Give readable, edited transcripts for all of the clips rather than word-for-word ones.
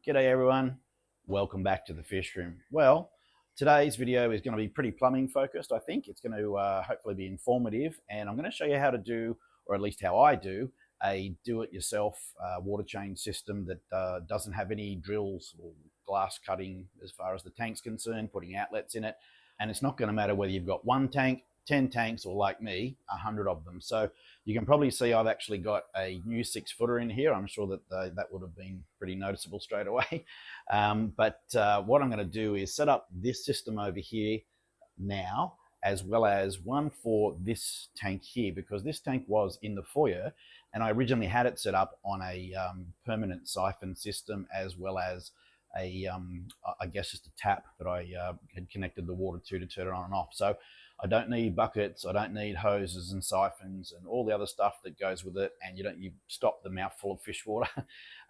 G'day everyone, welcome back to the fish room. Well, today's video is going to be pretty plumbing focused. I think it's going to hopefully be informative, and I'm going to show you how to do, or at least how I do, a do-it-yourself water change system that doesn't have any drills or glass cutting as far as the tank's concerned, putting outlets in it. And it's not going to matter whether you've got one tank, 10 tanks, or like me, 100 of them. So you can probably see I've actually got a new 6-footer in here. I'm sure that that would have been pretty noticeable straight away. But what I'm going to do is set up this system over here now, as well as one for this tank here, because this tank was in the foyer and I originally had it set up on a permanent siphon system, as well as a I guess just a tap that I had connected the water to turn it on and off. So I don't need buckets, I don't need hoses and siphons and all the other stuff that goes with it, and you stop the mouthful of fish water.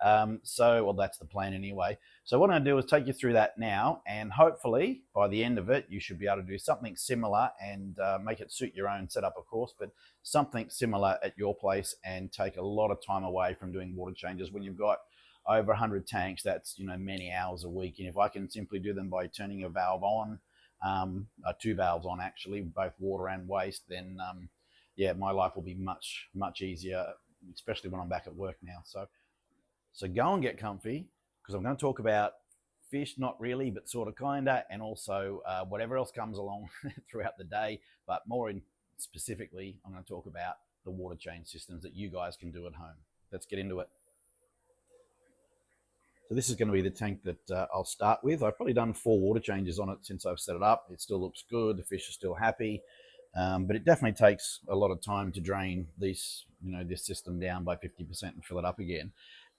Well, that's the plan anyway. So what I'm going to do is take you through that now, and hopefully by the end of it you should be able to do something similar and make it suit your own setup, of course, but something similar at your place and take a lot of time away from doing water changes. When you've got over 100 tanks, that's many hours a week, and if I can simply do them by turning a valve on, 2 valves on actually, both water and waste, then yeah, my life will be much easier, especially when I'm back at work now. So go and get comfy, because I'm going to talk about fish, not really, but sort of kinda, and also whatever else comes along throughout the day, but more specifically I'm going to talk about the water change systems that you guys can do at home. Let's get into it. So this is going to be the tank that I'll start with. I've probably done 4 water changes on it since I've set it up. It still looks good. The fish are still happy, but it definitely takes a lot of time to drain this system down by 50% and fill it up again.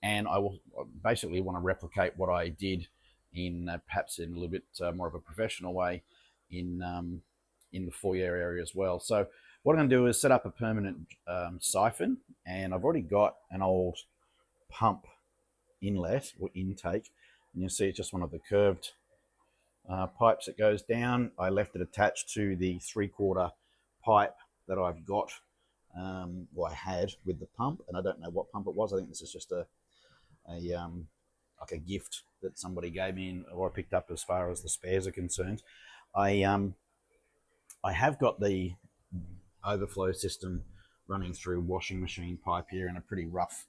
And I will basically want to replicate what I did in perhaps in a little bit more of a professional way in the foyer area as well. So what I'm going to do is set up a permanent siphon, and I've already got an old pump inlet or intake, and you'll see it's just one of the curved pipes that goes down. I left it attached to the 3/4 pipe that I've got, I had with the pump, and I don't know what pump it was. I think this is just like a gift that somebody gave me, or I picked up as far as the spares are concerned. I have got the overflow system running through washing machine pipe here in a pretty rough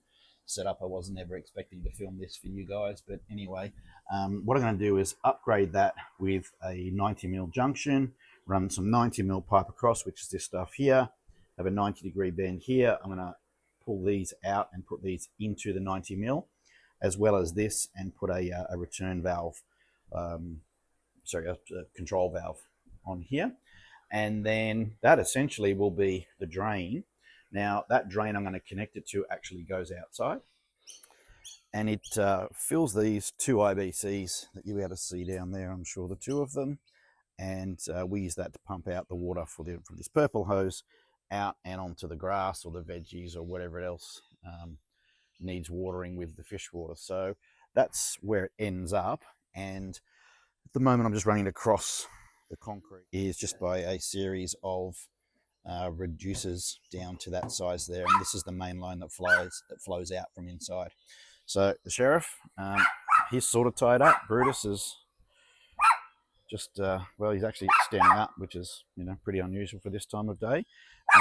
setup. I wasn't ever expecting to film this for you guys, but anyway, what I'm going to do is upgrade that with a 90mm junction, run some 90mm pipe across, which is this stuff here, have a 90-degree bend here. I'm going to pull these out and put these into the 90mm, as well as this, and put a return valve, a control valve on here, and then that essentially will be the drain. Now that drain I'm going to connect it to actually goes outside, and it fills these 2 IBCs that you'll be able to see down there, I'm sure the 2 of them, and we use that to pump out the water from this purple hose out and onto the grass or the veggies or whatever else needs watering with the fish water. So that's where it ends up, and at the moment I'm just running it across the concrete is just by a series of reducers down to that size there, and this is the main line that flows out from inside. So the sheriff, he's sort of tied up. Brutus is just well, he's actually standing up, which is pretty unusual for this time of day.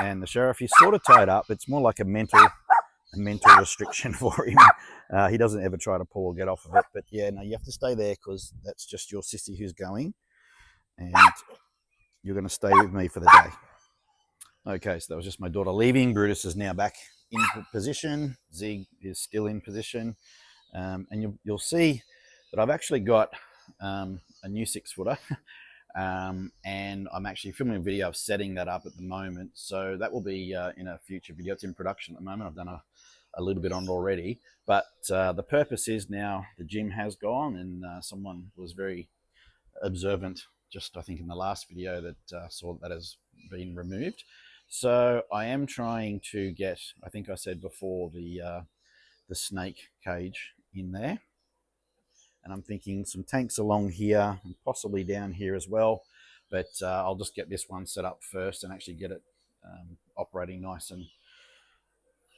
And the sheriff, he's sort of tied up. It's more like a mental restriction for him. He doesn't ever try to pull or get off of it, but yeah, no, you have to stay there, because that's just your sissy who's going, and you're going to stay with me for the day. Okay, so that was just my daughter leaving. Brutus is now back in position. Zig is still in position. And you'll see that I've actually got a new 6-footer. And I'm actually filming a video of setting that up at the moment. So that will be in a future video. It's in production at the moment. I've done a little bit on it already. But the purpose is now the gym has gone, and someone was very observant, just I think in the last video, that saw that has been removed. So I am trying to get, I think I said before, the snake cage in there, and I'm thinking some tanks along here and possibly down here as well, but I'll just get this one set up first and actually get it operating nice and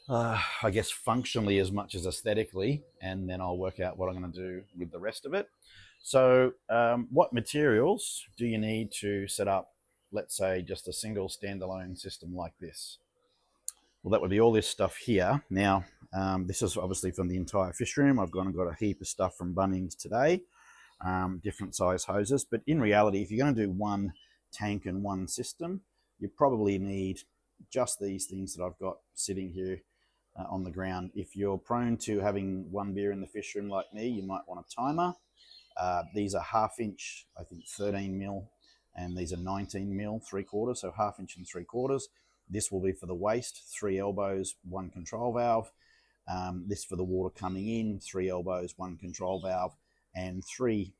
I guess functionally as much as aesthetically, and then I'll work out what I'm going to do with the rest of it. So what materials do you need to set up, let's say, just a single standalone system like this? Well, that would be all this stuff here. Now, this is obviously from the entire fish room. I've gone and got a heap of stuff from Bunnings today, different size hoses. But in reality, if you're going to do one tank and one system, you probably need just these things that I've got sitting here on the ground. If you're prone to having one beer in the fish room like me, you might want a timer. These are 1/2 inch, I think 13 mil, and these are 19 mil, 3/4, so 1/2 inch and 3/4. This will be for the waste, 3 elbows, 1 control valve. This for the water coming in, 3 elbows, 1 control valve, and 3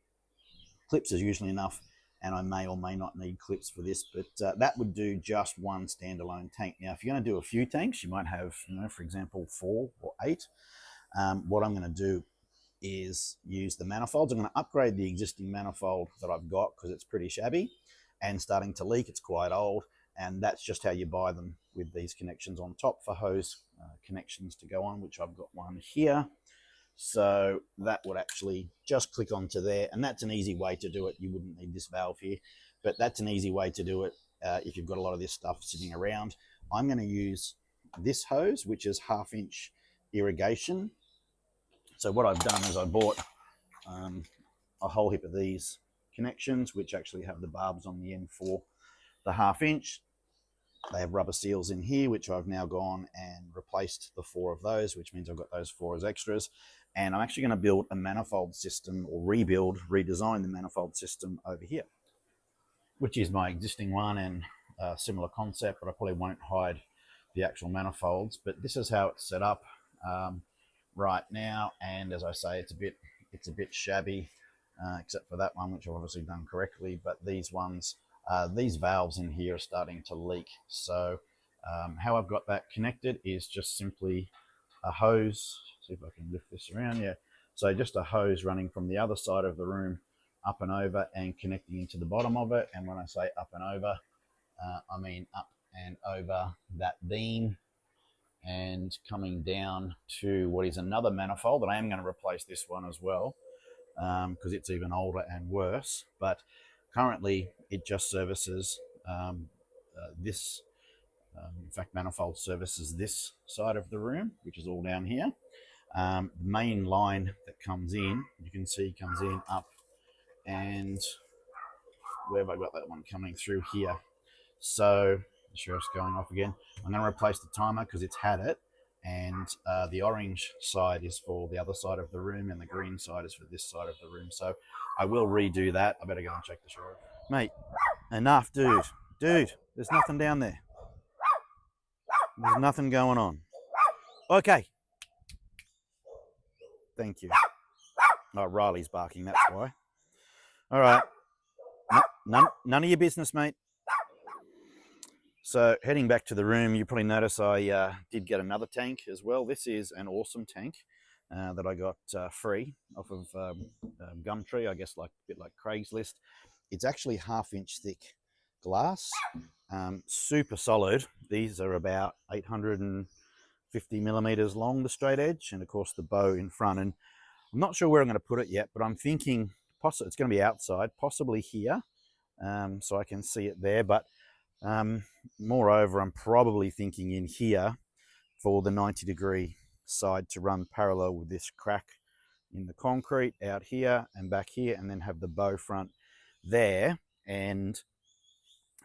clips is usually enough. And I may or may not need clips for this, but that would do just one standalone tank. Now, if you're going to do a few tanks, you might have, for example, 4 or 8. What I'm going to do is use the manifolds. I'm going to upgrade the existing manifold that I've got because it's pretty shabby and starting to leak. It's quite old. And that's just how you buy them, with these connections on top for hose connections to go on, which I've got one here. So that would actually just click onto there, and that's an easy way to do it. You wouldn't need this valve here, but that's an easy way to do it if you've got a lot of this stuff sitting around. I'm going to use this hose, which is 1/2 inch irrigation. So what I've done is I bought a whole heap of these connections, which actually have the barbs on the end for the 1/2 inch. They have rubber seals in here, which I've now gone and replaced the 4 of those, which means I've got those 4 as extras. And I'm actually going to build a manifold system, or redesign the manifold system over here, which is my existing one and a similar concept, but I probably won't hide the actual manifolds. But this is how it's set up right now. And as I say, it's a bit shabby, except for that one, which I've obviously done correctly. But these ones, these valves in here are starting to leak. So how I've got that connected is just simply a hose. See if I can lift this around. Yeah. So just a hose running from the other side of the room up and over and connecting into the bottom of it. And when I say up and over, I mean up and over that beam and coming down to what is another manifold. And I am going to replace this one as well because it's even older and worse. But currently, it just services this. In fact, manifold services this side of the room, which is all down here. The main line that comes in, you can see, comes in up, and where have I got that one coming through here? So, the sheriff's going off again. I'm going to replace the timer because it's had it, and the orange side is for the other side of the room, and the green side is for this side of the room. So, I will redo that. I better go and check the sheriff. Mate, enough, dude. Dude, there's nothing down there. There's nothing going on. Okay. Thank you. Oh, Riley's barking, that's why. All right. None of your business, mate. So heading back to the room, you probably notice I did get another tank as well. This is an awesome tank that I got free off of Gumtree, I guess, like a bit like Craigslist. It's actually 1/2 inch thick glass, super solid. These are about 850 millimeters long, the straight edge, and of course the bow in front. And I'm not sure where I'm going to put it yet, but I'm thinking it's going to be outside, possibly here, so I can see it there. But moreover, I'm probably thinking in here for the 90-degree side to run parallel with this crack in the concrete out here and back here, and then have the bow front there. And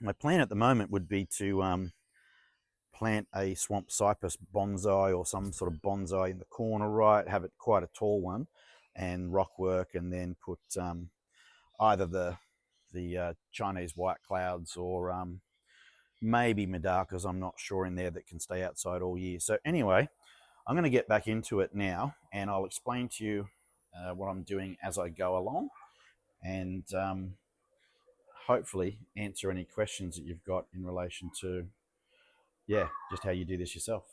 my plan at the moment would be to plant a swamp cypress bonsai or some sort of bonsai in the corner, right? Have it quite a tall one, and rock work, and then put either the Chinese white clouds or maybe Medakas, I'm not sure, in there that can stay outside all year. So anyway, I'm going to get back into it now, and I'll explain to you what I'm doing as I go along, and hopefully answer any questions that you've got in relation to, yeah, just how you do this yourself.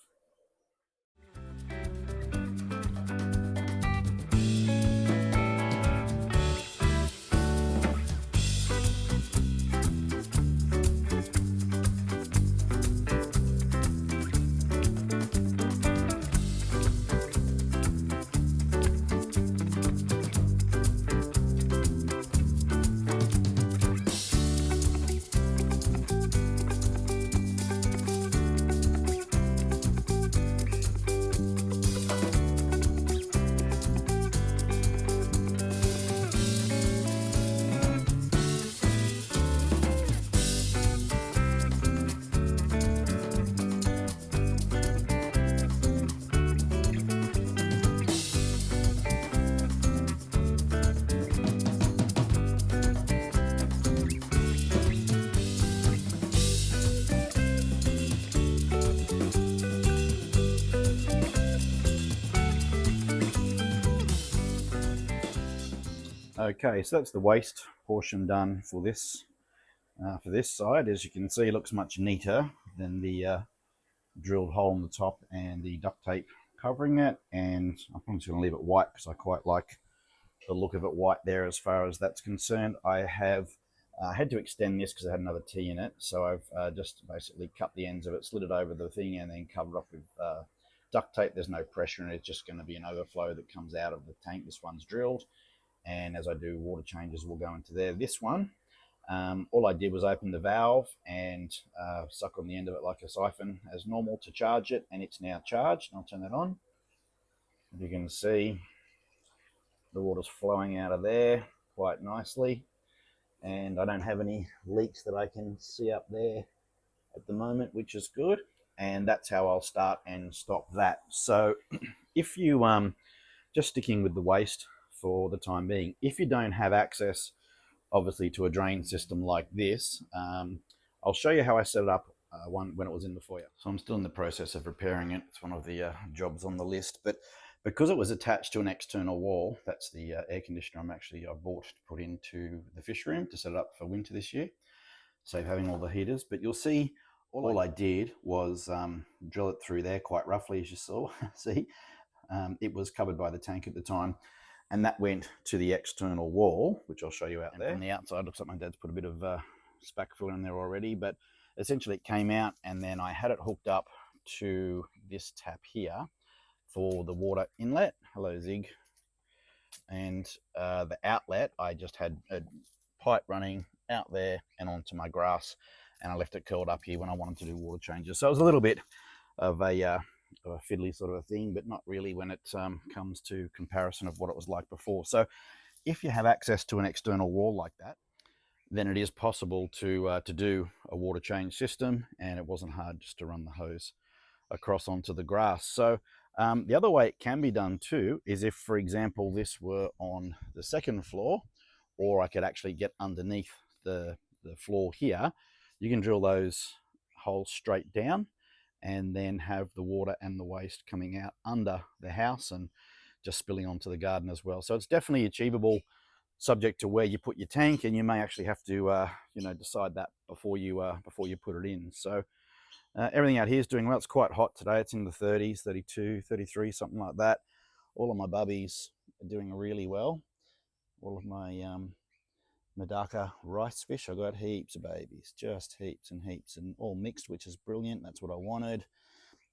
Okay, so that's the waste portion done for this side. As you can see, it looks much neater than the drilled hole in the top and the duct tape covering it. And I'm just going to leave it white because I quite like the look of it white there as far as that's concerned. I have had to extend this because I had another T in it, so I've just basically cut the ends of it, slid it over the thing, and then covered off with duct tape. There's no pressure in it. It's just going to be an overflow that comes out of the tank. This one's drilled, and as I do water changes, we'll go into there. This one, all I did was open the valve and suck on the end of it like a siphon as normal to charge it, and it's now charged. I'll turn that on. As you can see, the water's flowing out of there quite nicely, and I don't have any leaks that I can see up there at the moment, which is good. And that's how I'll start and stop that. So if you just sticking with the waste for the time being, if you don't have access obviously to a drain system like this, I'll show you how I set it up when it was in the foyer. So I'm still in the process of repairing it. It's one of the jobs on the list, but because it was attached to an external wall, that's the air conditioner I bought to put into the fish room to set it up for winter this year, save having all the heaters. But you'll see all I did was drill it through there quite roughly, as you saw. See, it was covered by the tank at the time, and that went to the external wall, which I'll show you out there. From the outside, looks like my dad's put a bit of spack fill in there already, but essentially it came out, and then I had it hooked up to this tap here for the water inlet. Hello, Zig. And the outlet, I just had a pipe running out there and onto my grass, and I left it curled up here when I wanted to do water changes. So it was a little bit of a fiddly sort of a thing, but not really when it comes to comparison of what it was like before. So if you have access to an external wall like that, then it is possible to do a water change system, and it wasn't hard just to run the hose across onto the grass. So the other way it can be done too is if, for example, this were on the second floor, or I could actually get underneath the floor here, you can drill those holes straight down and then have the water and the waste coming out under the house and just spilling onto the garden as well. So it's definitely achievable, subject to where you put your tank, and you may actually have to decide that before you put it in. So everything out here is doing well. It's quite hot today. It's in the 30s, 32, 33, something like that. All of my bubbies are doing really well. All of my Medaka rice fish, I got heaps of babies, just heaps and heaps, and all mixed, which is brilliant. That's what I wanted.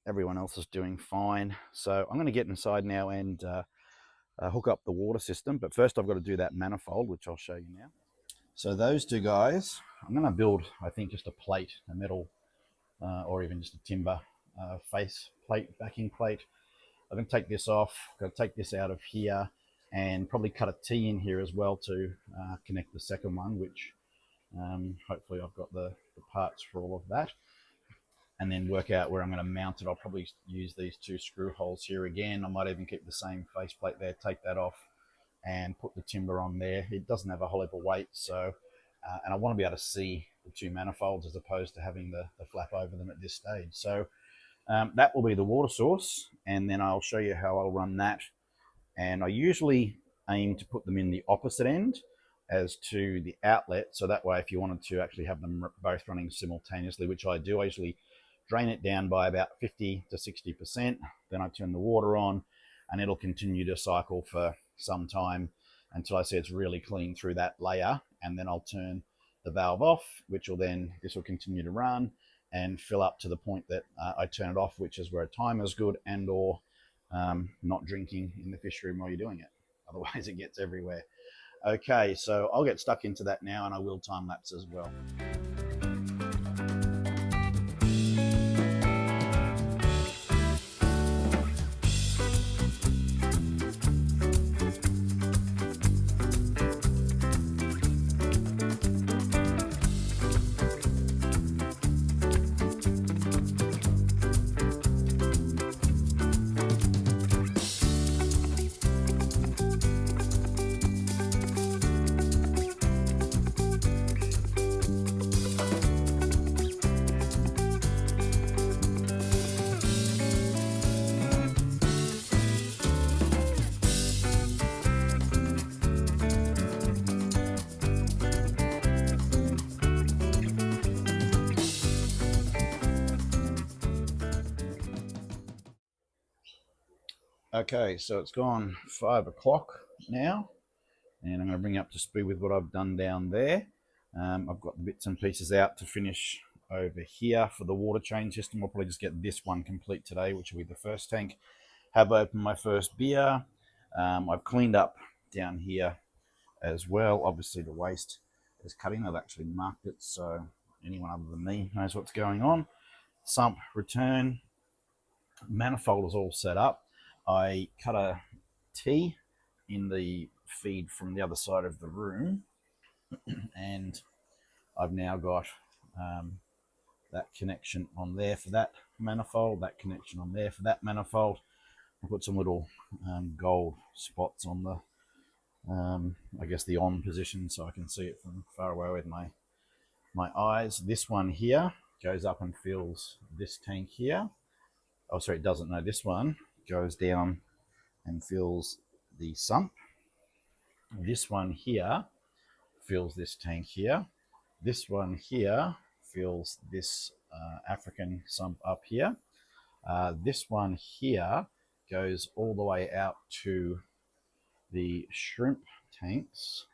Everyone else is doing fine. So I'm going to get inside now and hook up the water system. But first I've got to do that manifold, which I'll show you now. So those two guys, I'm going to build, I think, just a plate, a metal or even just a timber face plate, backing plate. I'm going to take this off, got to take this out of here, and probably cut a T in here as well to connect the second one, which hopefully I've got the parts for all of that, and then work out where I'm going to mount it. I'll probably use these two screw holes here again. I might even keep the same face plate there, take that off and put the timber on there. It doesn't have a whole heap of weight, so and I want to be able to see the two manifolds as opposed to having the flap over them at this stage. So that will be the water source, and then I'll show you how I'll run that. And I usually aim to put them in the opposite end as to the outlet, so that way if you wanted to actually have them both running simultaneously, which I do, I usually drain it down by about 50 to 60%, then I turn the water on, and it'll continue to cycle for some time until I see it's really clean through that layer, and then I'll turn the valve off, which will then, this will continue to run and fill up to the point that I turn it off, which is where a timer is good, and or not drinking in the fish room while you're doing it. Otherwise it gets everywhere. Okay, so I'll get stuck into that now, and I will time lapse as well. Okay, so it's gone 5 o'clock now, and I'm going to bring you up to speed with what I've done down there. I've got the bits and pieces out to finish over here for the water change system. I'll probably just get this one complete today, which will be the first tank. Have opened my first beer. I've cleaned up down here as well. Obviously the waste is cutting. I've actually marked it so anyone other than me knows what's going on. Sump return. Manifold is all set up. I cut a T in the feed from the other side of the room, and I've now got that connection on there for that manifold, that connection on there for that manifold. I put some little gold spots on the I guess the on position so I can see it from far away with my eyes. This one here goes up and fills this tank here. Oh, sorry, it doesn't. No, this one goes down and fills the sump. This one here fills this tank here. This one here fills this African sump up here. This one here goes all the way out to the shrimp tanks.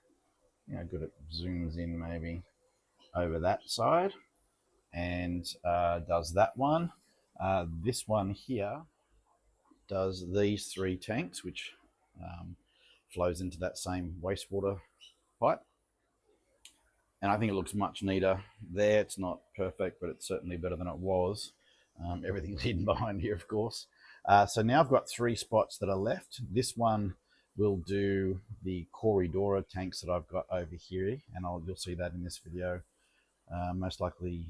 You know, good, it zooms in maybe over that side and does that one. This one here does these 3 tanks, which flows into that same wastewater pipe. And I think it looks much neater there. It's not perfect, but it's certainly better than it was. Everything's hidden behind here, of course. So now I've got 3 spots that are left. This one will do the Corridora tanks that I've got over here, and you'll see that in this video. Most likely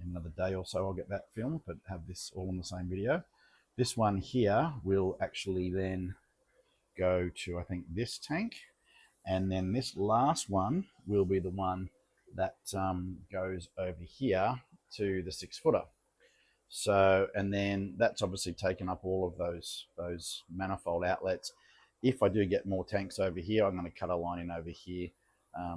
in another day or so I'll get that filmed, but have this all in the same video. This one here will actually then go to, I think, this tank, and then this last one will be the one that goes over here to the 6-footer. So, and then that's obviously taken up all of those manifold outlets. If I do get more tanks over here, I'm going to cut a line in over here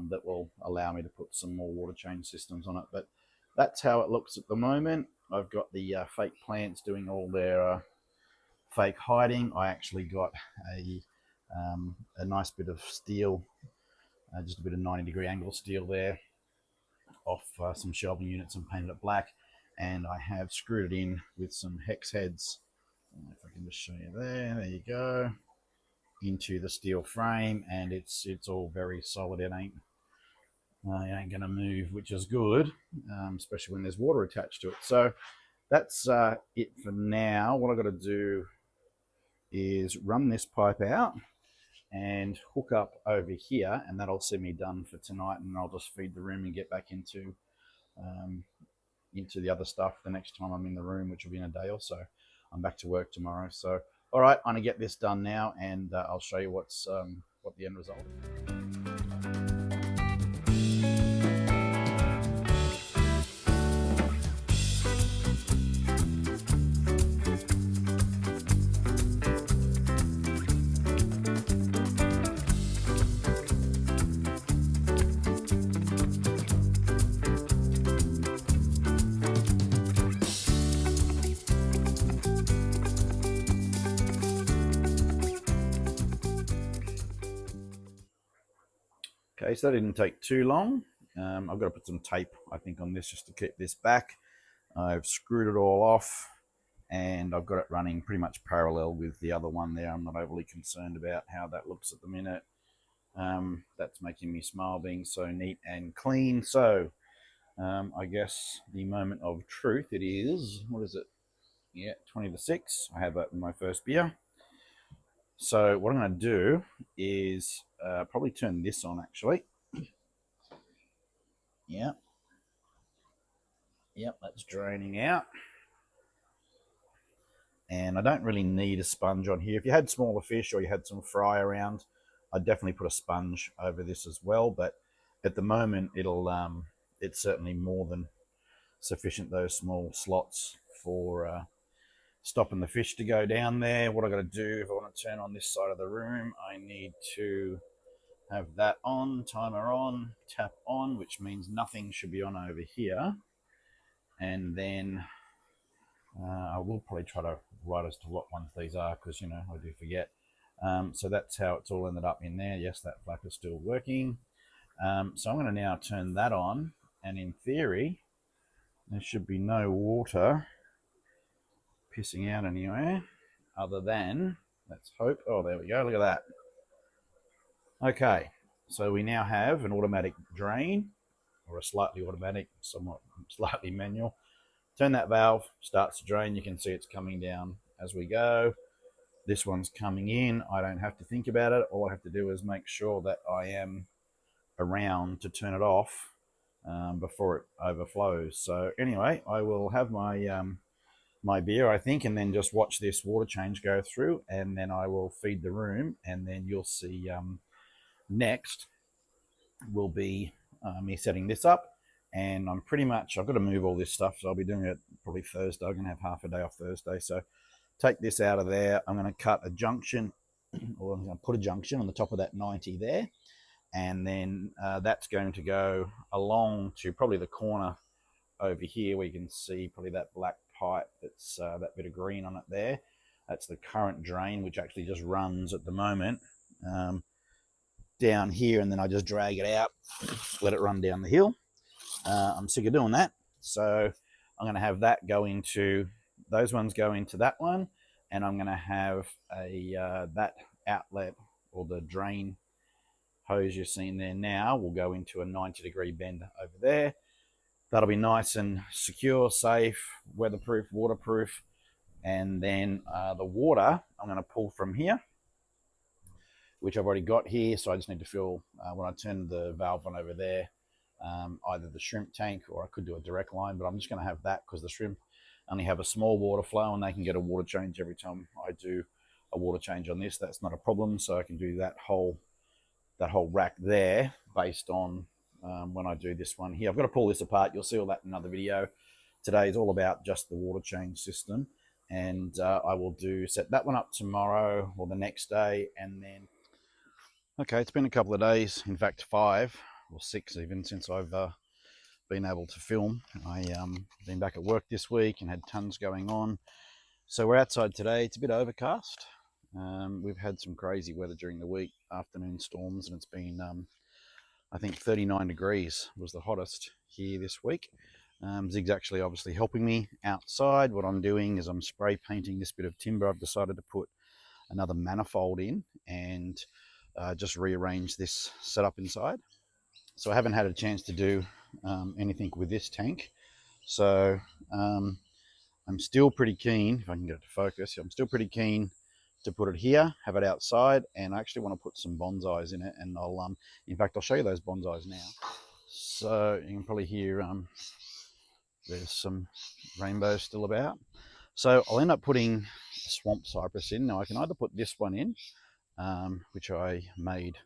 that will allow me to put some more water change systems on it. But that's how it looks at the moment. I've got the fake plants doing all their fake hiding. I actually got a nice bit of steel, just a bit of 90-degree angle steel there off some shelving units and painted it black. And I have screwed it in with some hex heads. If I can just show you there you go, into the steel frame, and it's all very solid. It ain't going to move, which is good, especially when there's water attached to it. So that's it for now. What I've got to do is run this pipe out and hook up over here, and that'll see me done for tonight, and I'll just feed the room and get back into the other stuff the next time I'm in the room, which will be in a day or so. I'm back to work tomorrow. So, all right, I'm going to get this done now, and I'll show you what the end result is. Okay, so that didn't take too long. I've got to put some tape, I think, on this just to keep this back. I've screwed it all off, and I've got it running pretty much parallel with the other one there. I'm not overly concerned about how that looks at the minute. That's making me smile, being so neat and clean. So I guess the moment of truth, it is, what is it? Yeah, 20 to 6. I have opened my first beer. So what I'm going to do is probably turn this on, actually. Yep, that's draining out. And I don't really need a sponge on here. If you had smaller fish or you had some fry around, I'd definitely put a sponge over this as well. But at the moment, it's certainly more than sufficient, those small slots, for stopping the fish to go down there. What I got to do, if I want to turn on this side of the room, I need to have that on, timer on, tap on, which means nothing should be on over here. And then I will probably try to right as to what ones these are, because, you know, I do forget. So that's how it's all ended up in there. Yes, that flap is still working. So I'm going to now turn that on, and in theory, there should be no water pissing out anywhere, other than, let's hope, oh, there we go, look at that. Okay, so we now have an automatic drain, or a slightly automatic, somewhat slightly manual. Turn that valve, starts to drain. You can see it's coming down as we go. This one's coming in. I don't have to think about it. All I have to do is make sure that I am around to turn it off before it overflows. So anyway, I will have my my beer, I think, and then just watch this water change go through, and then I will feed the room, and then you'll see next will be me setting this up. And I'm pretty much, I've got to move all this stuff, so I'll be doing it probably Thursday. I'm going to have half a day off Thursday, so take this out of there. I'm going to cut a junction, or I'm going to put a junction on the top of that 90 there, and then that's going to go along to probably the corner over here, where you can see probably that black pipe that's that bit of green on it there. That's the current drain, which actually just runs at the moment down here, and then I just drag it out, let it run down the hill. I'm sick of doing that, so I'm going to have that go into, those ones go into that one, and I'm going to have a that outlet, or the drain hose you're seeing there now, will go into a 90-degree bend over there. That'll be nice and secure, safe, weatherproof, waterproof. And then the water I'm going to pull from here, which I've already got here. So I just need to fill, when I turn the valve on over there, either the shrimp tank, or I could do a direct line, but I'm just going to have that because the shrimp only have a small water flow and they can get a water change every time I do a water change on this. That's not a problem. So I can do that whole rack there based on when I do this one here. I've got to pull this apart. You'll see all that in another video. Today is all about just the water change system, and I will set that one up tomorrow or the next day. And then, okay, it's been a couple of days, in fact 5 or 6 even, since I've been able to film. I been back at work this week and had tons going on. So we're outside today. It's a bit overcast. We've had some crazy weather during the week, afternoon storms, and it's been I think 39 degrees was the hottest here this week. Zig's actually obviously helping me outside. What I'm doing is I'm spray painting this bit of timber. I've decided to put another manifold in and just rearrange this setup inside. So I haven't had a chance to do anything with this tank. So I'm still pretty keen, if I can get it to focus, I'm still pretty keen to put it here, have it outside, and I actually want to put some bonsais in it, and I'll in fact I'll show you those bonsais now. So you can probably hear there's some rainbows still about. So I'll end up putting swamp cypress in. Now I can either put this one in, which I made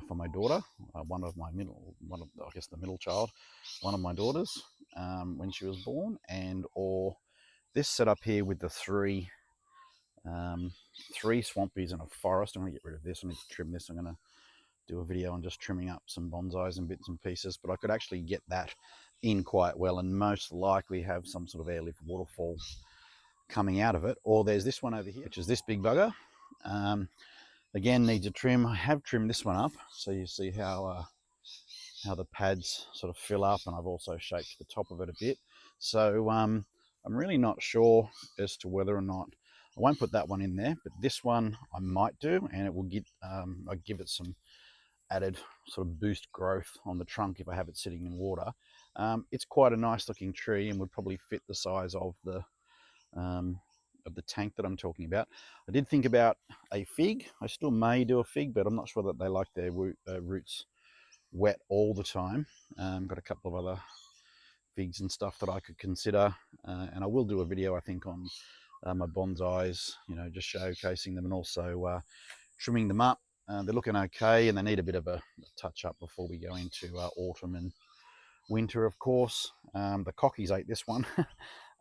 for my daughter, I guess the middle child, one of my daughters, when she was born, and or this setup here with the three swampies in a forest. I'm going to get rid of this. I need to trim this. I'm going to do a video on just trimming up some bonsais and bits and pieces, but I could actually get that in quite well and most likely have some sort of airlift waterfall coming out of it. Or there's this one over here, which is this big bugger. Again, needs a trim. I have trimmed this one up, so you see how the pads sort of fill up, and I've also shaped the top of it a bit. So I'm really not sure as to whether or not, I won't put that one in there, but this one I might do, and it will give it some added sort of boost growth on the trunk if I have it sitting in water. It's quite a nice looking tree and would probably fit the size of the tank that I'm talking about. I did think about a fig. I still may do a fig, but I'm not sure that they like their roots wet all the time. Got a couple of other figs and stuff that I could consider, and I will do a video I think on my bonsais, you know, just showcasing them and also trimming them up. They're looking okay, and they need a bit of a touch up before we go into autumn and winter, of course. The cockies ate this one,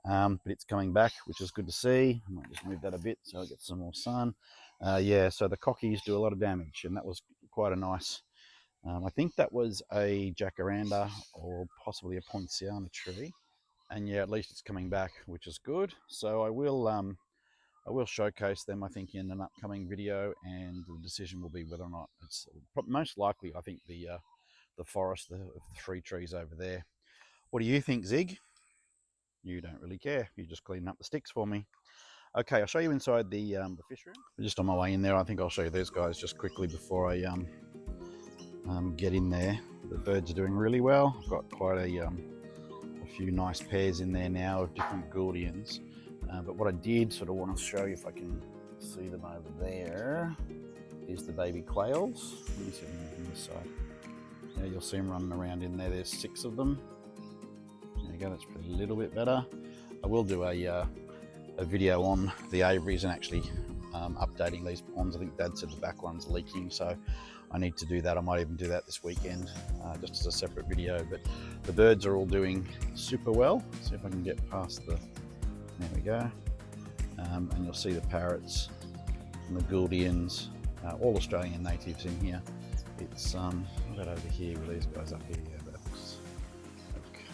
but it's coming back, which is good to see. I might just move that a bit so I get some more sun. Yeah, so the cockies do a lot of damage, and that was quite a nice, I think that was a jacaranda or possibly a poinciana tree. And yeah, at least it's coming back, which is good. So I will I will showcase them, I think, in an upcoming video, and the decision will be whether or not it's most likely, I think, the forest, the 3 trees over there. What do you think, Zig? You don't really care. You're just cleaning up the sticks for me. Okay, I'll show you inside the fish room. Just on my way in there, I think I'll show you these guys just quickly before I get in there. The birds are doing really well. I've got quite a few nice pairs in there now of different Gordians. But what I did sort of want to show you, if I can see them over there, is the baby quails. Let me see them on this side. Yeah, you'll see them running around in there. There's 6 of them. There you go, that's probably a little bit better. I will do a video on the aviaries and actually updating these ponds. I think Dad said the back one's leaking, so I need to do that. I might even do that this weekend, just as a separate video. But the birds are all doing super well. See if I can get past the, there we go. And you'll see the parrots and the Gouldians, all Australian natives in here. It's, what about over here with these guys up here? Yeah, that's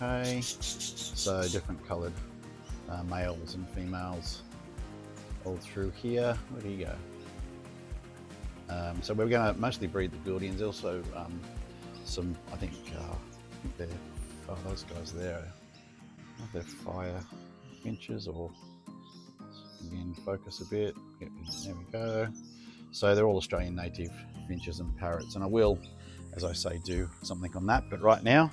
okay. So different coloured males and females all through here. Where do you go? So we're going to mostly breed the Gouldians. Also some, I think they're, oh, those guys there, they're fire finches, or again, focus a bit. There we go. So they're all Australian native finches and parrots, and I will, as I say, do something on that. But right now,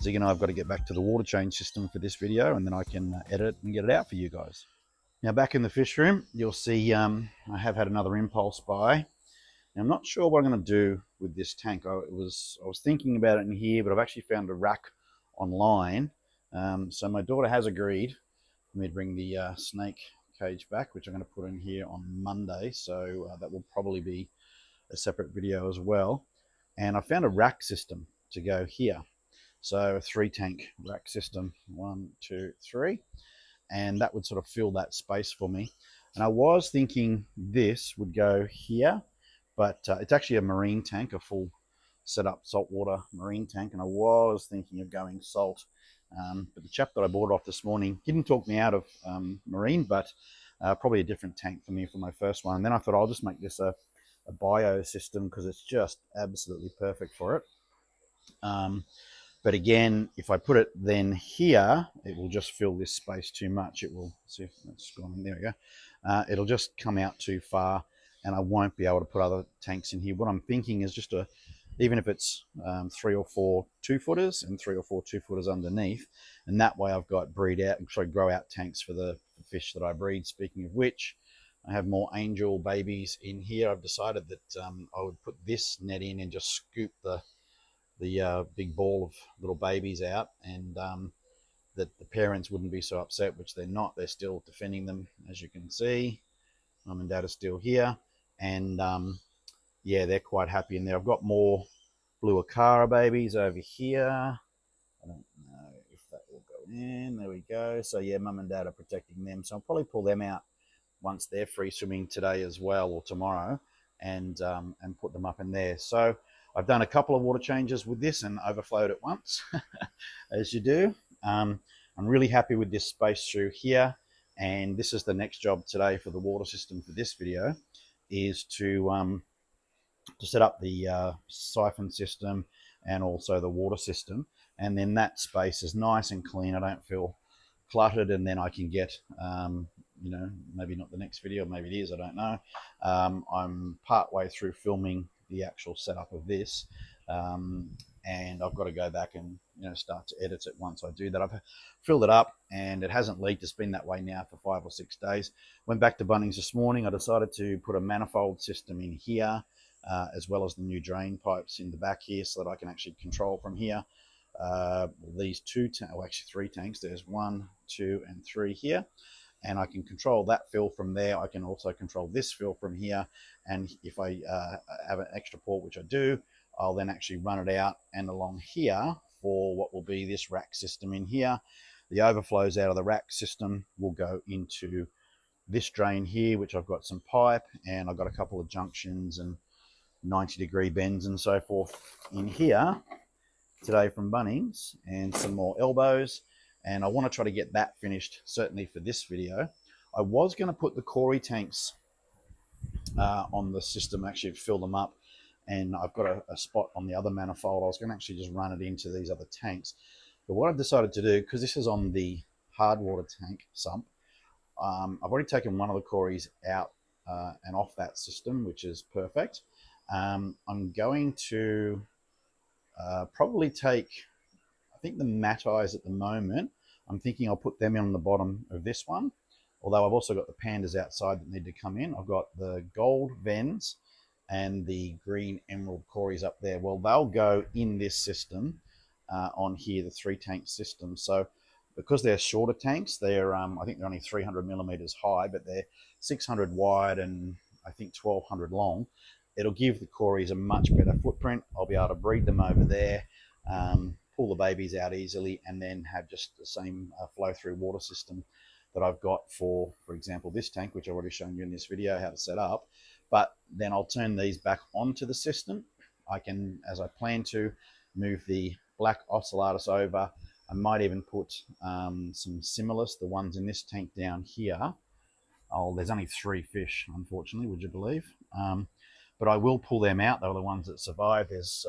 Zig and I have got to get back to the water change system for this video, and then I can edit it and get it out for you guys. Now back in the fish room, you'll see I have had another impulse buy. Now, I'm not sure what I'm going to do with this tank. I was thinking about it in here, but I've actually found a rack online. So my daughter has agreed for me to bring the snake cage back, which I'm going to put in here on Monday. So that will probably be a separate video as well. And I found a rack system to go here. So a 3-tank rack system, 1, 2, 3. And that would sort of fill that space for me. And I was thinking this would go here, but it's actually a marine tank, a full set up saltwater marine tank. And I was thinking of going salt. But the chap that I bought off this morning didn't talk me out of marine, but probably a different tank for me for my first one. And then I thought I'll just make this a bio system because it's just absolutely perfect for it. But again, if I put it then here, it will just fill this space too much. It will, see if that's gone in, there we go. It'll just come out too far and I won't be able to put other tanks in here. What I'm thinking is just even if it's 3 or 4 2-footers and 3 or 4 2-footers underneath, and that way I've got grow out tanks for the fish that I breed. Speaking of which, I have more angel babies in here. I've decided that I would put this net in and just scoop the big ball of little babies out, and that the parents wouldn't be so upset, which they're not. They're still defending them, as you can see. Mum and Dad are still here, and yeah, they're quite happy in there. I've got more blue Acara babies over here. I don't know if that will go in. There we go. So yeah, Mum and Dad are protecting them. So I'll probably pull them out once they're free swimming today as well, or tomorrow, and put them up in there. So I've done a couple of water changes with this and overflowed it once, as you do. I'm really happy with this space through here. And this is the next job today for the water system for this video, is to set up the siphon system and also the water system. And then that space is nice and clean. I don't feel cluttered, and then I can get, you know, maybe not the next video, maybe it is, I don't know. I'm part way through filming the actual setup of this, and I've got to go back and, you know, start to edit it once I do that. I've filled it up and it hasn't leaked. It's been that way now for 5 or 6 days. Went back to Bunnings this morning. I decided to put a manifold system in here, as well as the new drain pipes in the back here, so that I can actually control from here these 2 well, actually 3 tanks. There's 1, 2 and 3 here, and I can control that fill from there. I can also control this fill from here, and if I have an extra port, which I do, I'll then actually run it out and along here for what will be this rack system in here. The overflows out of the rack system will go into this drain here, which I've got some pipe, and I've got a couple of junctions and 90-degree bends and so forth in here today from Bunnings, and some more elbows. And I want to try to get that finished certainly for this video. I was going to put the Cory tanks on the system, actually fill them up, and I've got a spot on the other manifold. I was going to actually just run it into these other tanks. But what I've decided to do, because this is on the hard water tank sump, I've already taken one of the Corys out and off that system, which is perfect. I'm going to probably take, I think the matte eyes at the moment, I'm thinking I'll put them in on the bottom of this one. Although I've also got the pandas outside that need to come in. I've got the gold Vens and the green emerald Corys up there. Well, they'll go in this system on here, the 3-tank system. So because they're shorter tanks, they're I think they're only 300 millimeters high, but they're 600 wide and I think 1200 long. It'll give the Corys a much better footprint. I'll be able to breed them over there, pull the babies out easily, and then have just the same flow-through water system that I've got for example, this tank, which I've already shown you in this video how to set up. But then I'll turn these back onto the system. I can, as I plan to, move the black ocellatus over. I might even put some Similis, the ones in this tank down here. Oh, there's only 3 fish, unfortunately, would you believe? But I will pull them out. They're the ones that survive. There's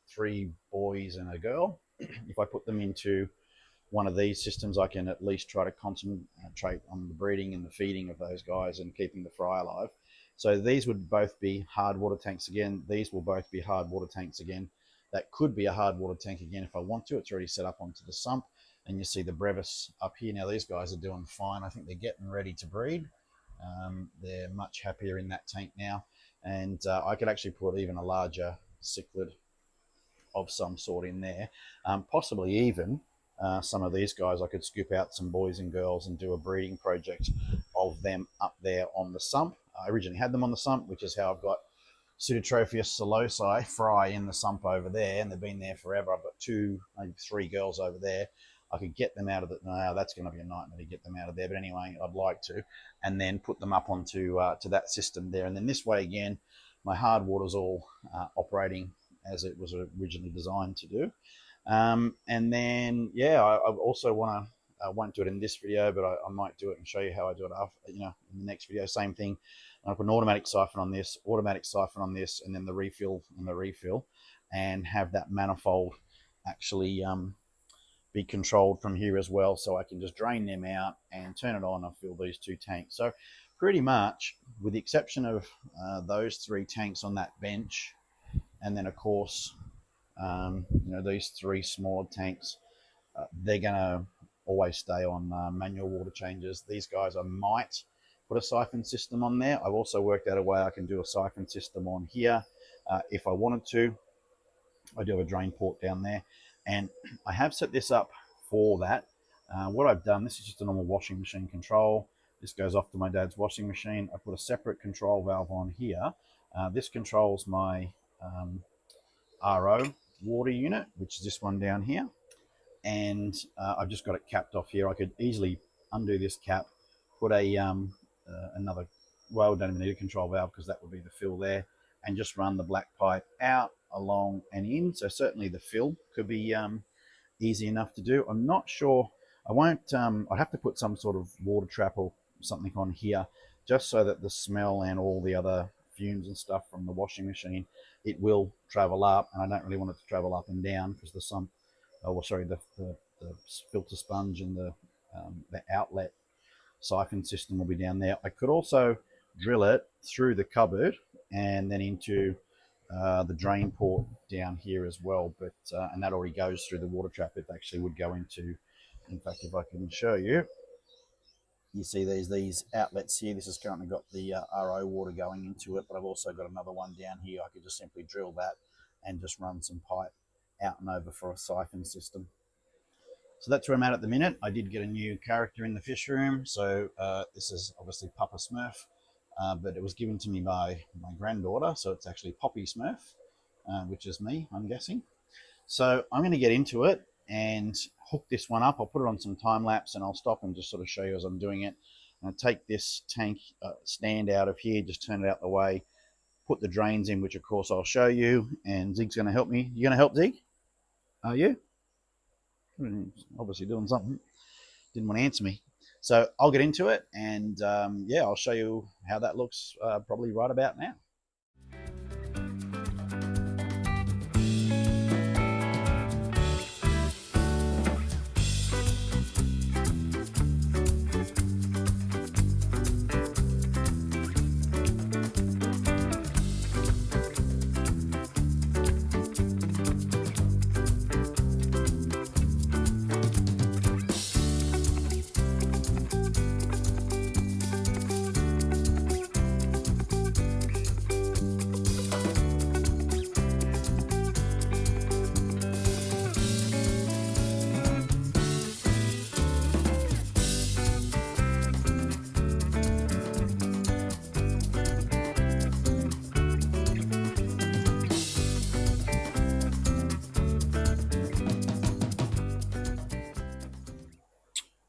3 boys and a girl. If I put them into one of these systems, I can at least try to concentrate on the breeding and the feeding of those guys and keeping the fry alive. So these would both be hard water tanks again. These will both be hard water tanks again. That could be a hard water tank again if I want to. It's already set up onto the sump. And you see the brevis up here. Now these guys are doing fine. I think they're getting ready to breed. They're much happier in that tank now. And I could actually put even a larger cichlid of some sort in there. Possibly even some of these guys, I could scoop out some boys and girls and do a breeding project of them up there on the sump. I originally had them on the sump, which is how I've got Pseudotropheus celosi fry in the sump over there, and they've been there forever. I've got 2, maybe 3 girls over there. I could get them out of the, no, that's going to be a nightmare to get them out of there, but anyway, I'd like to, and then put them up onto to that system there. And then this way again, my hard water's all operating as it was originally designed to do. And then, yeah, I also want to, I won't do it in this video, but I might do it and show you how I do it after, in the next video. Same thing. I put an automatic siphon on this, automatic siphon on this, and then the refill and the refill, and have that manifold actually be controlled from here as well. So I can just drain them out and turn it on and fill these 2 tanks. So pretty much, with the exception of those 3 tanks on that bench, and then of course, these 3 smaller tanks, they're going to always stay on manual water changes. These guys, I might put a siphon system on there. I've also worked out a way I can do a siphon system on here if I wanted to. I do have a drain port down there, and I have set this up for that. What I've done, this is just a normal washing machine control. This goes off to my dad's washing machine. I put a separate control valve on here. This controls my RO water unit, which is this one down here, and I've just got it capped off here. I could easily undo this cap, put a another, well, we don't even need a control valve because that would be the fill there, and just run the black pipe out, along and in. So certainly the fill could be easy enough to do. I'm not sure, I won't, I'd have to put some sort of water trap or something on here just so that the smell and all the other fumes and stuff from the washing machine, it will travel up, and I don't really want it to travel up and down because the sump, the filter sponge and the outlet siphon system will be down there. I could also drill it through the cupboard and then into the drain port down here as well, but and that already goes through the water trap. It actually would go into, in fact, if I can show you, you see these outlets here. This has currently got the RO water going into it, but I've also got another one down here. I could just simply drill that and just run some pipe out and over for a siphon system. So that's where I'm at the minute. I did get a new character in the fish room. So this is obviously Papa Smurf, but it was given to me by my granddaughter. So it's actually Poppy Smurf, which is me, I'm guessing. So I'm going to get into it and hook this one up. I'll put it on some time lapse and I'll stop and just sort of show you as I'm doing it. And I'll take this tank stand out of here, just turn it out the way, put the drains in, which of course I'll show you, and Zig's going to help me. You going to help, Zig? Are you? Obviously doing something. Didn't want to answer me. So I'll get into it, and yeah, I'll show you how that looks probably right about now.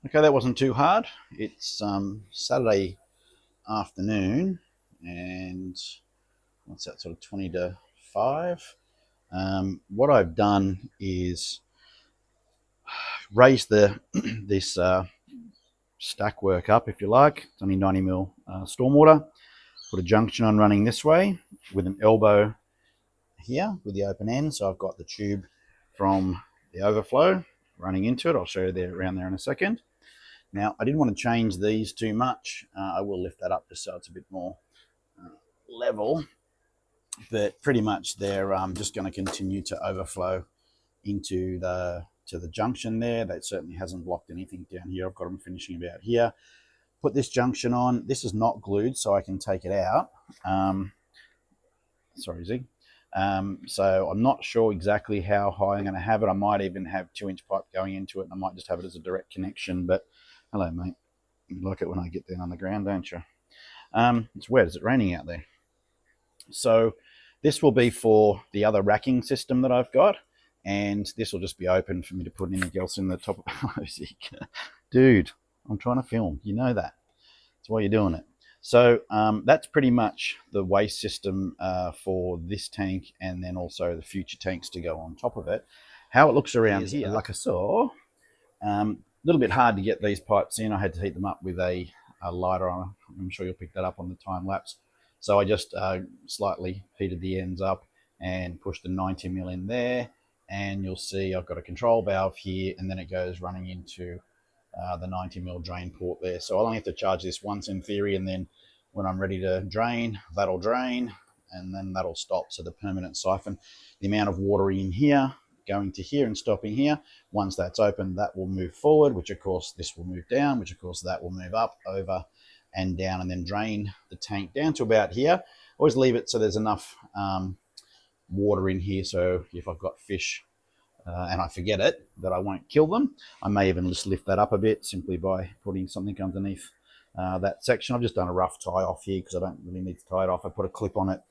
Okay, that wasn't too hard. It's Saturday afternoon, and what's that, sort of 20 to 5. What I've done is raise this stack work up, if you like. It's only 90 mil stormwater. Put a junction on running this way with an elbow here with the open end. So I've got the tube from the overflow running into it. I'll show you there around there in a second. Now, I didn't want to change these too much. I will lift that up just so it's a bit more level. But pretty much they're just going to continue to overflow into the junction there. That certainly hasn't blocked anything down here. I've got them finishing about here. Put this junction on. This is not glued, so I can take it out. Sorry, Zig. So I'm not sure exactly how high I'm going to have it. I might even have 2-inch pipe going into it, and I might just have it as a direct connection. But hello, mate. You like it when I get down on the ground, don't you? It's wet. Is it raining out there? So this will be for the other racking system that I've got, and this will just be open for me to put anything else in the top of Dude, I'm trying to film. You know that. That's why you're doing it. So that's pretty much the waste system for this tank, and then also the future tanks to go on top of it. How it looks around here, like I saw, a little bit hard to get these pipes in. I had to heat them up with a lighter on. I'm sure you'll pick that up on the time lapse. So I just slightly heated the ends up and pushed the 90 mil in there, and you'll see I've got a control valve here, and then it goes running into the 90 mil drain port there. So I'll only have to charge this once in theory, and then when I'm ready to drain, that'll drain, and then that'll stop. So the permanent siphon, the amount of water in here going to here and stopping here, once that's open, that will move forward, which of course this will move down, which of course that will move up, over and down, and then drain the tank down to about here. Always leave it so there's enough water in here, so if I've got fish and I forget it, that I won't kill them. I may even just lift that up a bit simply by putting something underneath that section. I've just done a rough tie off here because I don't really need to tie it off. I put a clip on it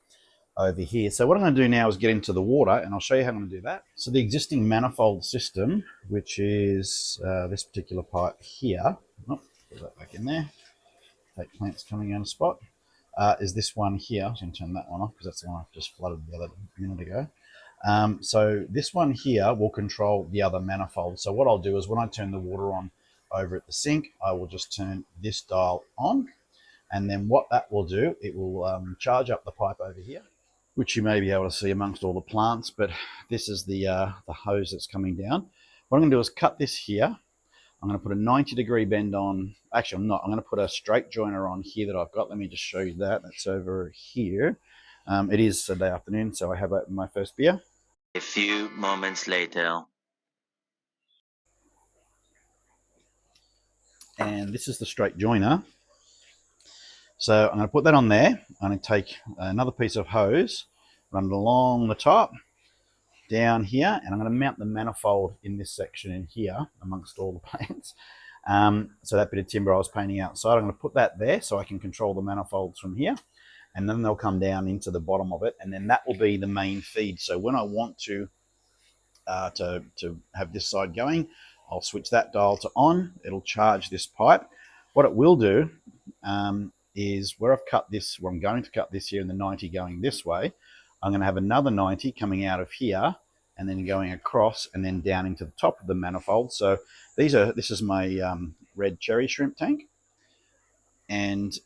over here. So what I'm going to do now is get into the water, and I'll show you how I'm going to do that. So the existing manifold system, which is this particular pipe here, put that back in there, take plants coming out of spot, is this one here. I'm going to turn that one off because that's the one I've just flooded the other minute ago. So this one here will control the other manifold. So what I'll do is when I turn the water on over at the sink, I will just turn this dial on, and then what that will do, it will charge up the pipe over here, which you may be able to see amongst all the plants, but this is the hose that's coming down. What I'm going to do is cut this here. I'm going to put a 90-degree bend on. Actually, I'm not. I'm going to put a straight joiner on here that I've got. Let me just show you that. That's over here. It is Saturday afternoon, so I have opened my first beer. A few moments later. And this is the straight joiner. So I'm going to put that on there. I'm going to take another piece of hose, run it along the top, down here, and I'm going to mount the manifold in this section in here amongst all the plants. So that bit of timber I was painting outside, I'm going to put that there so I can control the manifolds from here, and then they'll come down into the bottom of it, and then that will be the main feed. So when I want to have this side going, I'll switch that dial to on. It'll charge this pipe. What it will do is where I've cut this, where I'm going to cut this here, and the 90 going this way, I'm going to have another 90 coming out of here and then going across and then down into the top of the manifold. So this is my red cherry shrimp tank. And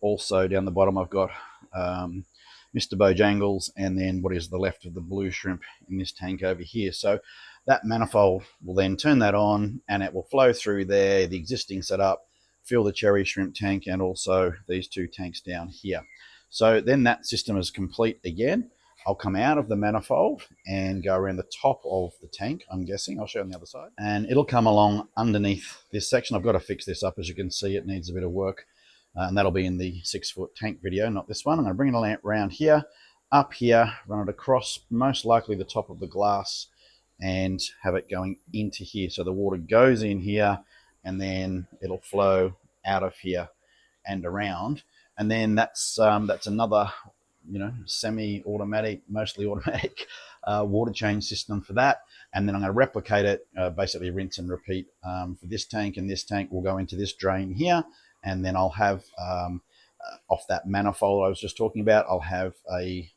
also down the bottom I've got Mr. Bojangles, and then what is the left of the blue shrimp in this tank over here. So that manifold will then turn that on and it will flow through there, the existing setup, fill the cherry shrimp tank and also these two tanks down here. So then that system is complete again. I'll come out of the manifold and go around the top of the tank, I'm guessing. I'll show you on the other side. And it'll come along underneath this section. I've got to fix this up. As you can see, it needs a bit of work. And that'll be in the 6-foot tank video, not this one. I'm going to bring it around here, up here, run it across most likely the top of the glass and have it going into here. So the water goes in here and then it'll flow out of here and around. And then that's another, semi-automatic, mostly automatic water change system for that. And then I'm going to replicate it, basically rinse and repeat for this tank, and this tank will go into this drain here. And then I'll have, off that manifold I was just talking about, I'll have a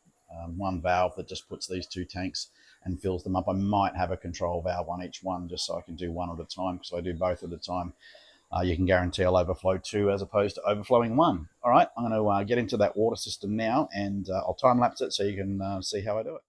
one valve that just puts these two tanks and fills them up. I might have a control valve on each one just so I can do one at a time, because I do both at a time. You can guarantee I'll overflow two as opposed to overflowing one. All right, I'm going to get into that water system now, and I'll time lapse it so you can see how I do it.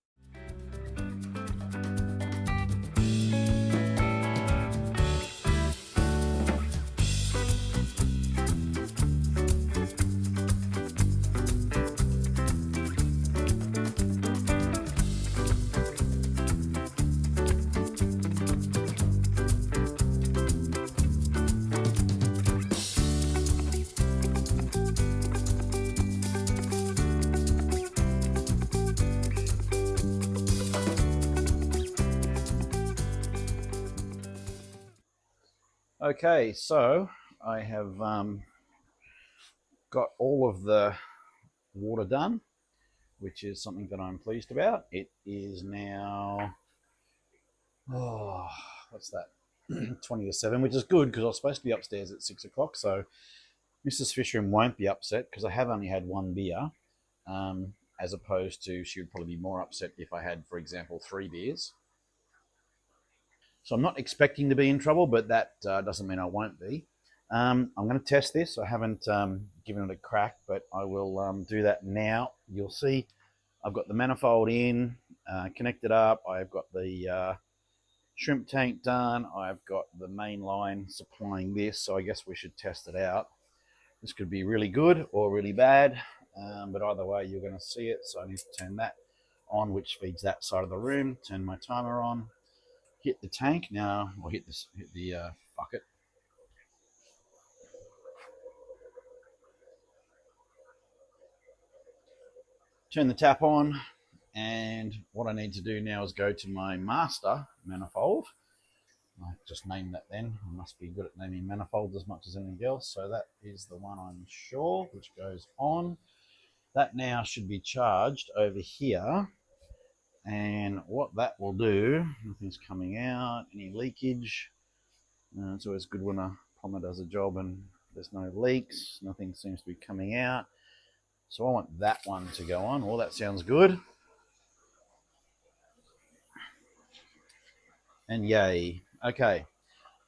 Okay, so I have got all of the water done, which is something that I'm pleased about. It is now, what's that, 20 to 7, which is good because I was supposed to be upstairs at 6 o'clock. So Mrs. Fisherim won't be upset because I have only had one beer, as opposed to she would probably be more upset if I had, for example, 3 beers. So I'm not expecting to be in trouble, but that doesn't mean I won't be. I'm going to test this. I haven't given it a crack, but I will do that now. You'll see I've got the manifold in, connected up. I've got the shrimp tank done. I've got the main line supplying this, so I guess we should test it out. This could be really good or really bad, but either way you're going to see it. So I need to turn that on, which feeds that side of the room, turn my timer on, hit the tank now, or hit the bucket. Turn the tap on, and what I need to do now is go to my master manifold. I just named that then. I must be good at naming manifolds as much as anything else. So that is the one, I'm sure, which goes on. That now should be charged over here. And what that will do, nothing's coming out, any leakage. It's always good when a plumber does a job and there's no leaks, nothing seems to be coming out. So I want that one to go on. Well, that sounds good. And yay. Okay,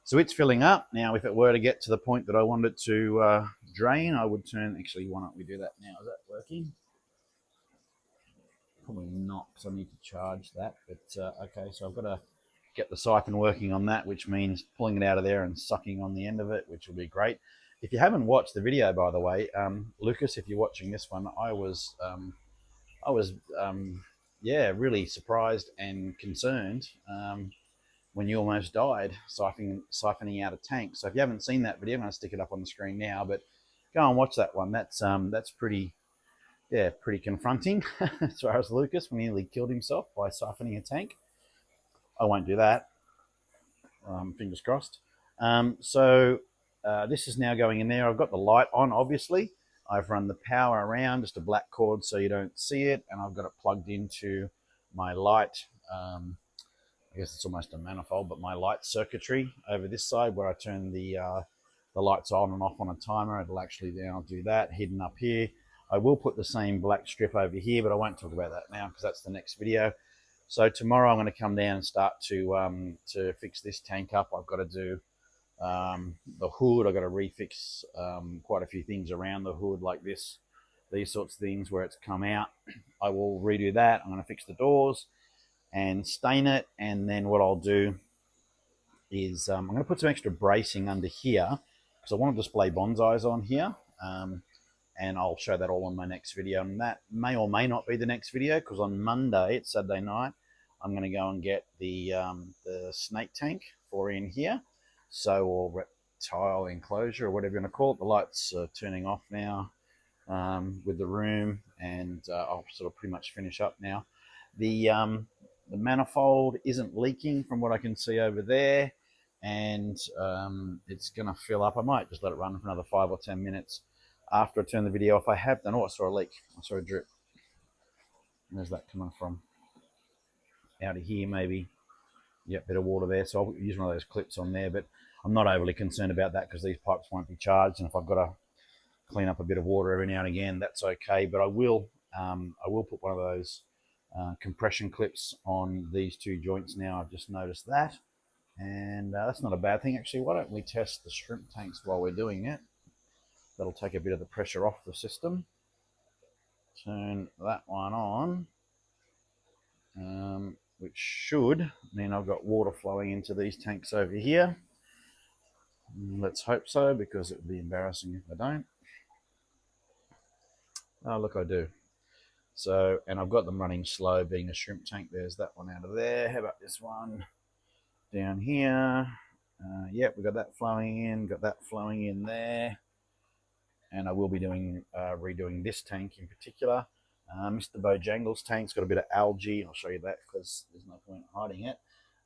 so it's filling up. Now, if it were to get to the point that I want it to drain, I would turn, actually, why don't we do that now? Is that working? Probably not, because I need to charge that, but okay, so I've got to get the siphon working on that, which means pulling it out of there and sucking on the end of it, which will be great. If you haven't watched the video, by the way, Lucas, if you're watching this one, I was really surprised and concerned when you almost died siphoning out a tank. So if you haven't seen that video, I'm going to stick it up on the screen now, but go and watch that one. That's pretty confronting as far as Lucas nearly killed himself by siphoning a tank. I won't do that. Fingers crossed. This is now going in there. I've got the light on, obviously. I've run the power around, just a black cord so you don't see it, and I've got it plugged into my light. I guess it's almost a manifold, but my light circuitry over this side where I turn the lights on and off on a timer. It'll actually now do that, hidden up here. I will put the same black strip over here, but I won't talk about that now because that's the next video. So tomorrow I'm going to come down and start to fix this tank up. I've got to do The hood, I got to refix quite a few things around the hood, like these sorts of things where it's come out. I will redo that. I'm going to fix the doors and stain it, and then what I'll do is I'm going to put some extra bracing under here because I want to display bonsais on here. And I'll show that all in my next video. And that may or may not be the next video because on Monday, it's Saturday night, I'm going to go and get the snake tank for in here. So, or reptile enclosure or whatever you want to call it. The lights are turning off now with the room, and I'll sort of pretty much finish up now. The manifold isn't leaking from what I can see over there, and it's going to fill up. I might just let it run for another 5 or 10 minutes after I turn the video off. I have done. Oh, I saw a leak. I saw a drip. Where's that coming from? Out of here, maybe. Yep, bit of water there. So I'll use one of those clips on there, but I'm not overly concerned about that because these pipes won't be charged. And if I've got to clean up a bit of water every now and again, that's okay. But I will put one of those compression clips on these two joints now. I've just noticed that. And that's not a bad thing, actually. Why don't we test the shrimp tanks while we're doing it? That'll take a bit of the pressure off the system. Turn that one on, which should mean I've got water flowing into these tanks over here. Let's hope so, because it would be embarrassing if I don't. Oh, look, I do. So, and I've got them running slow, being a shrimp tank. There's that one out of there. How about this one down here? Yep, we've got that flowing in, got that flowing in there. And I will be doing redoing this tank in particular. Mr. Bojangles tank's got a bit of algae. I'll show you that because there's no point hiding it.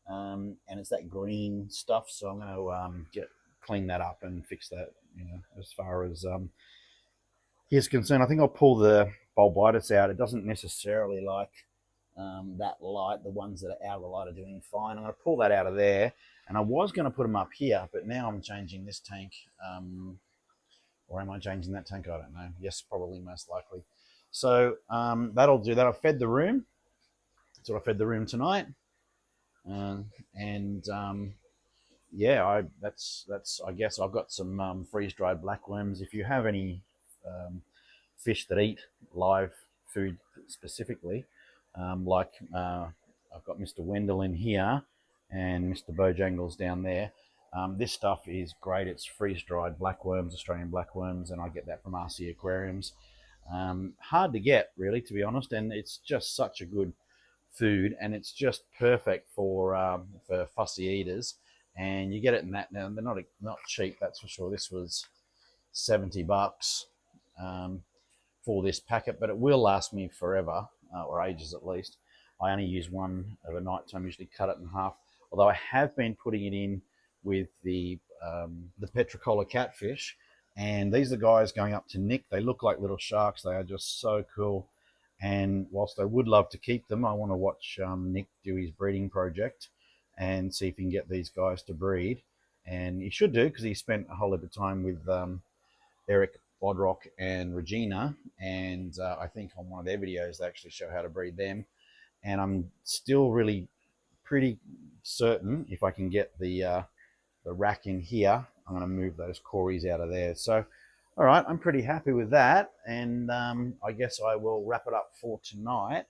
And it's that green stuff, so I'm going to clean that up and fix that. You know, as far as he's concerned, I think I'll pull the bulbitis out. It doesn't necessarily like that light. The ones that are out of the light are doing fine. I'm going to pull that out of there, and I was going to put them up here, but now I'm changing this tank. Or am I changing that tank? I don't know. Yes, probably, most likely. So that'll do that. I've fed the room. That's what I fed the room tonight. Yeah, that's. I guess I've got some freeze-dried blackworms. If you have any fish that eat live food specifically, like I've got Mr. Wendell in here and Mr. Bojangles down there. This stuff is great. It's freeze-dried blackworms, Australian blackworms, and I get that from RC Aquariums. Hard to get, really, to be honest, and it's just such a good food, and it's just perfect for fussy eaters. And you get it in that now. They're not cheap, that's for sure. This was $70 for this packet, but it will last me forever, or ages at least. I only use one overnight, so I usually cut it in half. Although I have been putting it in with the petricola catfish, and these are guys going up to Nick. They look like little sharks. They are just so cool. And whilst I would love to keep them, I want to watch Nick do his breeding project and see if he can get these guys to breed. And he should do, because he spent a whole lot of time with Eric Bodrock and Regina, and I think on one of their videos they actually show how to breed them. And I'm still really pretty certain if I can get the rack in here, I'm going to move those cories out of there. So, all right, I'm pretty happy with that, and I guess I will wrap it up for tonight.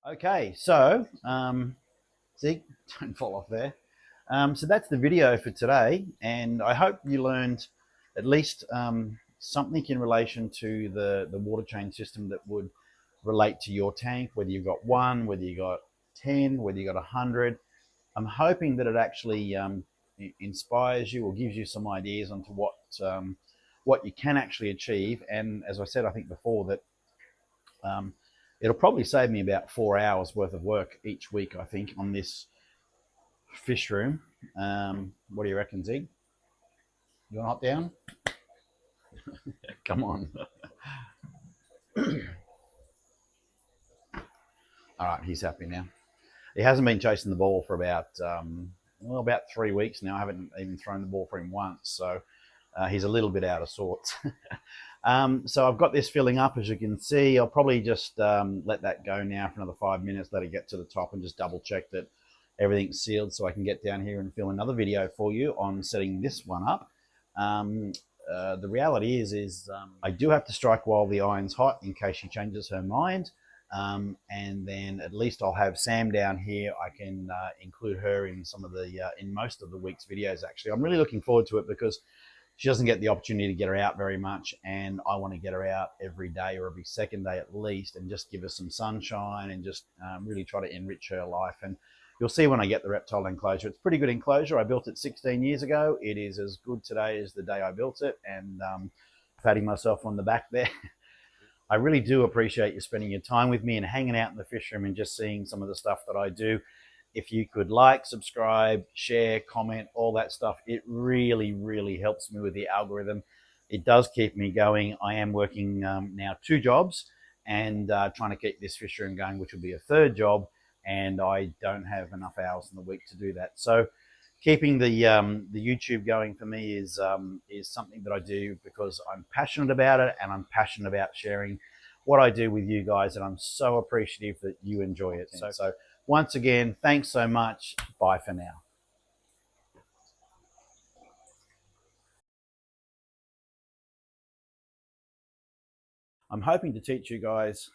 Okay, so see, don't fall off there. So that's the video for today, and I hope you learned at least something in relation to the water chain system that would relate to your tank, whether you've got one, whether you got 10, whether you got 100. I'm hoping that it actually inspires you or gives you some ideas onto what you can actually achieve. And as I said, I think before that um, it'll probably save me about 4 hours worth of work each week, I think, on this fish room. What do you reckon, Zig? You want hot down? Come on. All right, he's happy now. He hasn't been chasing the ball for about 3 weeks now. I haven't even thrown the ball for him once, so he's a little bit out of sorts. So I've got this filling up, as you can see. I'll probably just let that go now for another 5 minutes, let it get to the top, and just double check that everything's sealed so I can get down here and film another video for you on setting this one up. The reality is I do have to strike while the iron's hot in case she changes her mind. And then at least I'll have Sam down here. I can include her in some of the in most of the week's videos. Actually, I'm really looking forward to it because she doesn't get the opportunity to get her out very much, and I want to get her out every day or every second day at least, and just give her some sunshine and just really try to enrich her life. And you'll see when I get the reptile enclosure. It's a pretty good enclosure. I built it 16 years ago. It is as good today as the day I built it, and patting myself on the back there. I really do appreciate you spending your time with me and hanging out in the fish room and just seeing some of the stuff that I do. If you could like, subscribe, share, comment, all that stuff, it really, really helps me with the algorithm. It does keep me going. I am working now 2 jobs and trying to keep this fish room going, which will be a 3rd job, and I don't have enough hours in the week to do that. So keeping the YouTube going for me is something that I do because I'm passionate about it, and I'm passionate about sharing what I do with you guys, and I'm so appreciative that you enjoy it. So once again, thanks so much. Bye for now. I'm hoping to teach you guys.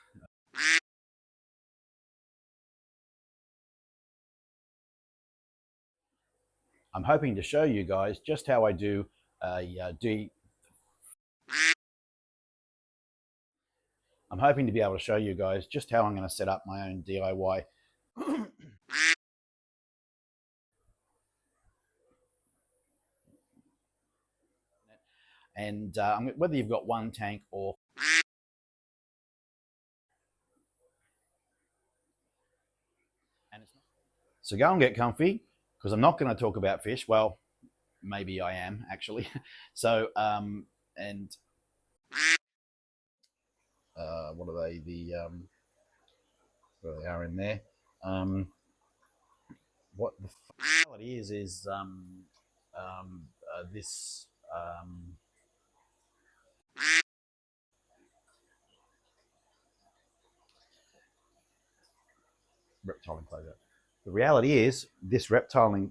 I'm hoping to show you guys just how I do I'm hoping to be able to show you guys just how I'm going to set up my own DIY. And whether you've got one tank or so go and get comfy because I'm not going to talk about fish. Well, maybe I am actually. So and what are they? Where they are in there. What the reality is this reptile enclosure. The reality is this reptile.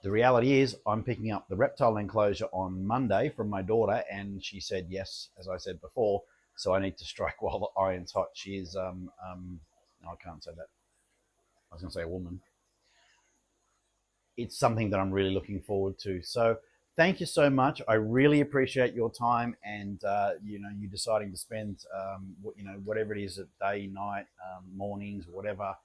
The reality is I'm picking up the reptile enclosure on Monday from my daughter, and she said yes, as I said before. So I need to strike while the iron's hot. She is no, I can't say that. I was going to say a woman. It's something that I'm really looking forward to. So thank you so much. I really appreciate your time, and you deciding to spend whatever it is, at day, night, mornings, whatever,